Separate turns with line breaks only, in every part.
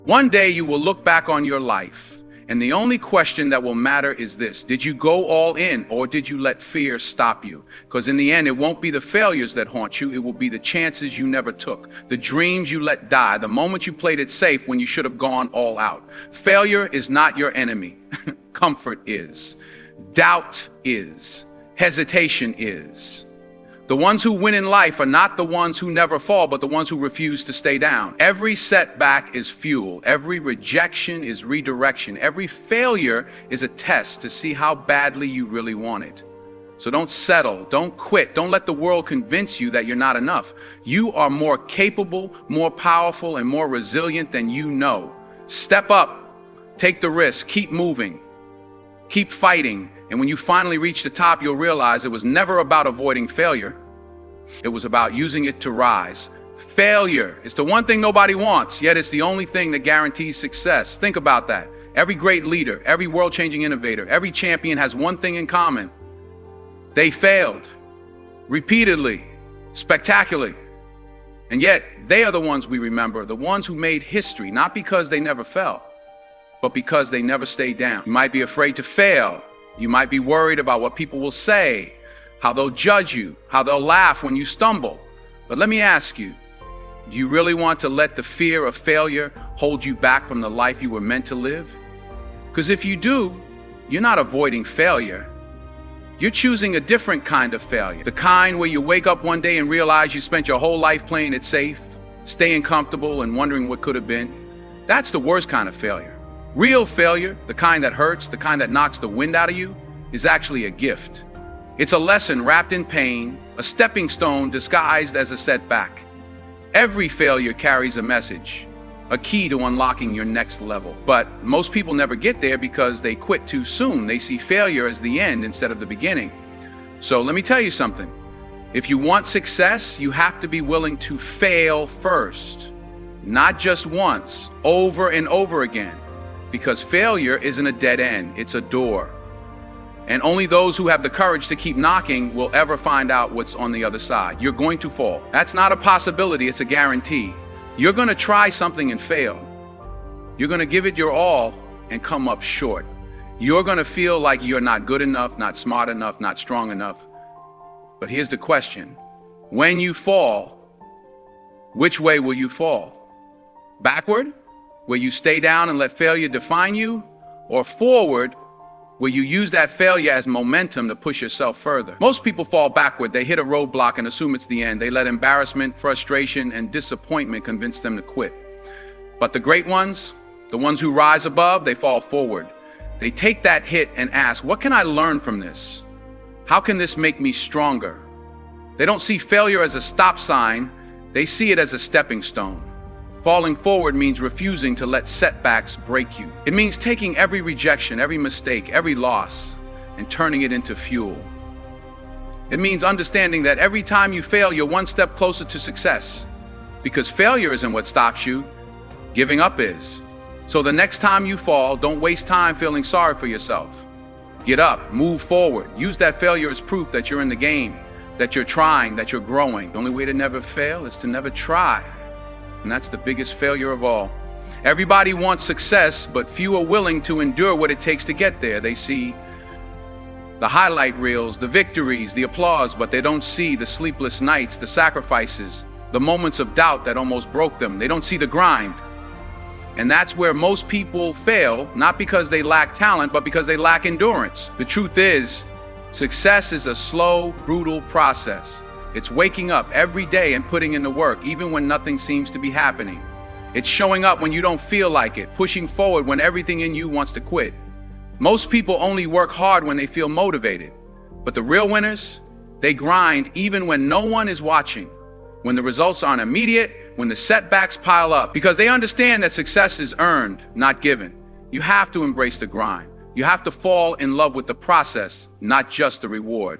One day you will look back on your life, and the only question that will matter is this: did you go all in, or did you let fear stop you? Because in the end, it won't be the failures that haunt you, it will be the chances you never took, the dreams you let die, the moment you played it safe when you should have gone all out. Failure is not your enemy. Comfort is. Doubt is. Hesitation is. The ones who win in life are not the ones who never fall, but the ones who refuse to stay down. Every setback is fuel. Every rejection is redirection. Every failure is a test to see how badly you really want it. So don't settle, don't quit, don't let the world convince you that you're not enough. You are more capable, more powerful, and more resilient than you know. Step up, take the risk, keep moving, keep fighting. And when you finally reach the top, you'll realize it was never about avoiding failure. It was about using it to rise. Failure is the one thing nobody wants, yet it's the only thing that guarantees success. Think about that. Every great leader, every world-changing innovator, every champion has one thing in common. They failed. Repeatedly. Spectacularly. And yet, they are the ones we remember, the ones who made history, not because they never fell, but because they never stayed down. You might be afraid to fail. You might be worried about what people will say, how they'll judge you, how they'll laugh when you stumble. But let me ask you, do you really want to let the fear of failure hold you back from the life you were meant to live? Because if you do, you're not avoiding failure. You're choosing a different kind of failure. The kind where you wake up one day and realize you spent your whole life playing it safe, staying comfortable and wondering what could have been. That's the worst kind of failure. Real failure, the kind that hurts, the kind that knocks the wind out of you, is actually a gift. It's a lesson wrapped in pain, a stepping stone disguised as a setback. Every failure carries a message, a key to unlocking your next level. But most people never get there because they quit too soon. They see failure as the end instead of the beginning. So let me tell you something. If you want success, you have to be willing to fail first. Not just once, over and over again. Because failure isn't a dead end, it's a door. And only those who have the courage to keep knocking will ever find out what's on the other side. You're going to fall. That's not a possibility, it's a guarantee. You're going to try something and fail. You're going to give it your all and come up short. You're going to feel like you're not good enough, not smart enough, not strong enough. But here's the question. When you fall, which way will you fall? Backward, where you stay down and let failure define you, or forward, where you use that failure as momentum to push yourself further? Most people fall backward. They hit a roadblock and assume it's the end. They let embarrassment, frustration, and disappointment convince them to quit. But the great ones, the ones who rise above, they fall forward. They take that hit and ask, what can I learn from this? How can this make me stronger? They don't see failure as a stop sign. They see it as a stepping stone. Falling forward means refusing to let setbacks break you. It means taking every rejection, every mistake, every loss, and turning it into fuel. It means understanding that every time you fail, you're one step closer to success. Because failure isn't what stops you, giving up is. So the next time you fall, don't waste time feeling sorry for yourself. Get up, move forward. Use that failure as proof that you're in the game, that you're trying, that you're growing. The only way to never fail is to never try. And that's the biggest failure of all. Everybody wants success, but few are willing to endure what it takes to get there. They see the highlight reels, the victories, the applause, but they don't see the sleepless nights, the sacrifices, the moments of doubt that almost broke them. They don't see the grind. And that's where most people fail, not because they lack talent, but because they lack endurance. The truth is, success is a slow, brutal process. It's waking up every day and putting in the work, even when nothing seems to be happening. It's showing up when you don't feel like it, pushing forward when everything in you wants to quit. Most people only work hard when they feel motivated. But the real winners, they grind even when no one is watching, when the results aren't immediate, when the setbacks pile up, because they understand that success is earned, not given. You have to embrace the grind. You have to fall in love with the process, not just the reward.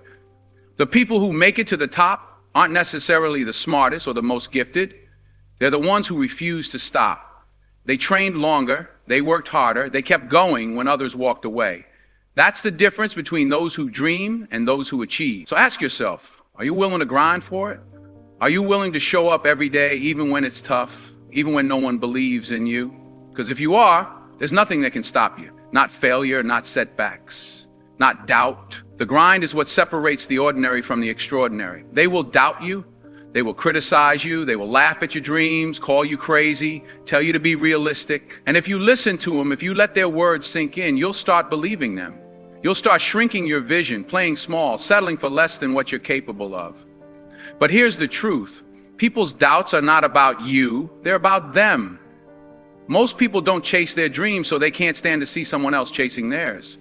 The people who make it to the top aren't necessarily the smartest or the most gifted. They're the ones who refuse to stop. They trained longer, they worked harder, they kept going when others walked away. That's the difference between those who dream and those who achieve. So ask yourself, are you willing to grind for it? Are you willing to show up every day, even when it's tough, even when no one believes in you? Because if you are, there's nothing that can stop you. Not failure, not setbacks, not doubt. The grind is what separates the ordinary from the extraordinary. They will doubt you. They will criticize you. They will laugh at your dreams, call you crazy, tell you to be realistic. And if you listen to them, if you let their words sink in, you'll start believing them. You'll start shrinking your vision, playing small, settling for less than what you're capable of. But here's the truth. People's doubts are not about you. They're about them. Most people don't chase their dreams so they can't stand to see someone else chasing theirs.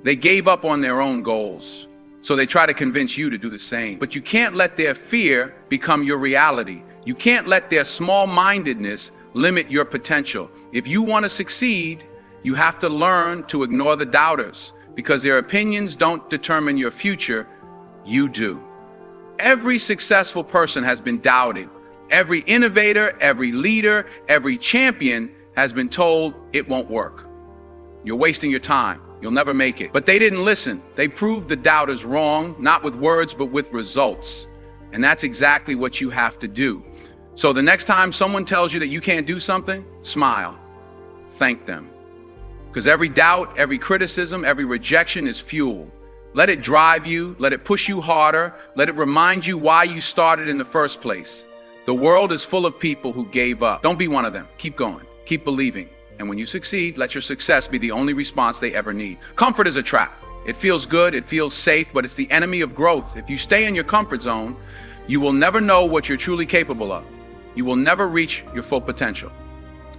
They gave up on their own goals, so they try to convince you to do the same. But you can't let their fear become your reality. You can't let their small-mindedness limit your potential. If you want to succeed, you have to learn to ignore the doubters, because their opinions don't determine your future, you do. Every successful person has been doubted. Every innovator, every leader, every champion has been told it won't work. You're wasting your time. You'll never make it. But they didn't listen. They proved the doubters wrong, not with words, but with results. And that's exactly what you have to do. So the next time someone tells you that you can't do something, smile. Thank them. Because every doubt, every criticism, every rejection is fuel. Let it drive you. Let it push you harder. Let it remind you why you started in the first place. The world is full of people who gave up. Don't be one of them. Keep going. Keep believing. And when you succeed, let your success be the only response they ever need. Comfort is a trap. It feels good, it feels safe, but it's the enemy of growth. If you stay in your comfort zone, you will never know what you're truly capable of. You will never reach your full potential.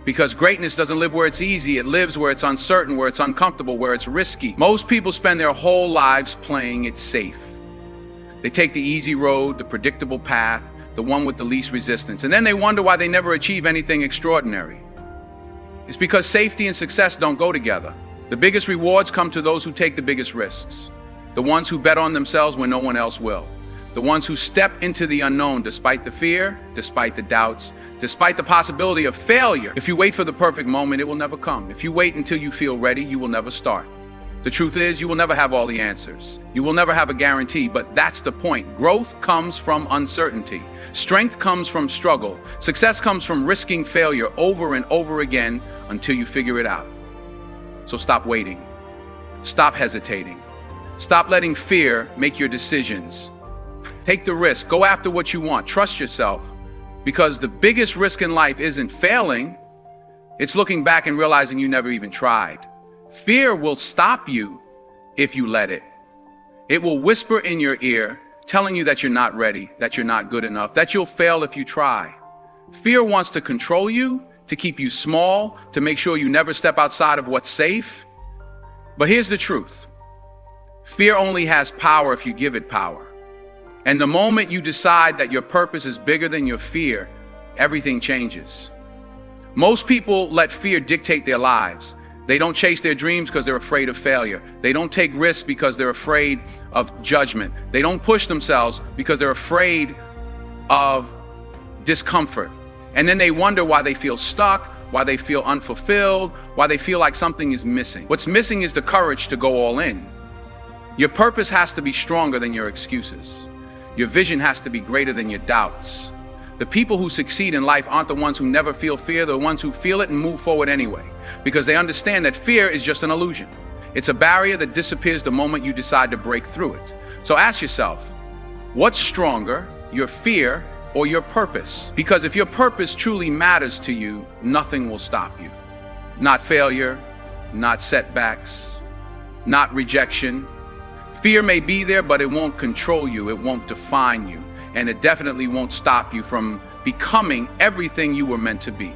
Because greatness doesn't live where it's easy, it lives where it's uncertain, where it's uncomfortable, where it's risky. Most people spend their whole lives playing it safe. They take the easy road, the predictable path, the one with the least resistance, and then they wonder why they never achieve anything extraordinary. It's because safety and success don't go together. The biggest rewards come to those who take the biggest risks. The ones who bet on themselves when no one else will. The ones who step into the unknown despite the fear, despite the doubts, despite the possibility of failure. If you wait for the perfect moment, it will never come. If you wait until you feel ready, you will never start. The truth is, you will never have all the answers. You will never have a guarantee, but that's the point. Growth comes from uncertainty. Strength comes from struggle. Success comes from risking failure over and over again until you figure it out. So stop waiting. Stop hesitating. Stop letting fear make your decisions. Take the risk. Go after what you want. Trust yourself. Because the biggest risk in life isn't failing. It's looking back and realizing you never even tried. Fear will stop you if you let it. It will whisper in your ear, telling you that you're not ready, that you're not good enough, that you'll fail if you try. Fear wants to control you, to keep you small, to make sure you never step outside of what's safe. But here's the truth. Fear only has power if you give it power. And the moment you decide that your purpose is bigger than your fear, everything changes. Most people let fear dictate their lives. They don't chase their dreams because they're afraid of failure. They don't take risks because they're afraid of judgment. They don't push themselves because they're afraid of discomfort. And then they wonder why they feel stuck, why they feel unfulfilled, why they feel like something is missing. What's missing is the courage to go all in. Your purpose has to be stronger than your excuses. Your vision has to be greater than your doubts. The people who succeed in life aren't the ones who never feel fear, they're the ones who feel it and move forward anyway, because they understand that fear is just an illusion. It's a barrier that disappears the moment you decide to break through it. So ask yourself, what's stronger, your fear or your purpose? Because if your purpose truly matters to you, nothing will stop you. Not failure, not setbacks, not rejection. Fear may be there, but it won't control you, it won't define you. And it definitely won't stop you from becoming everything you were meant to be.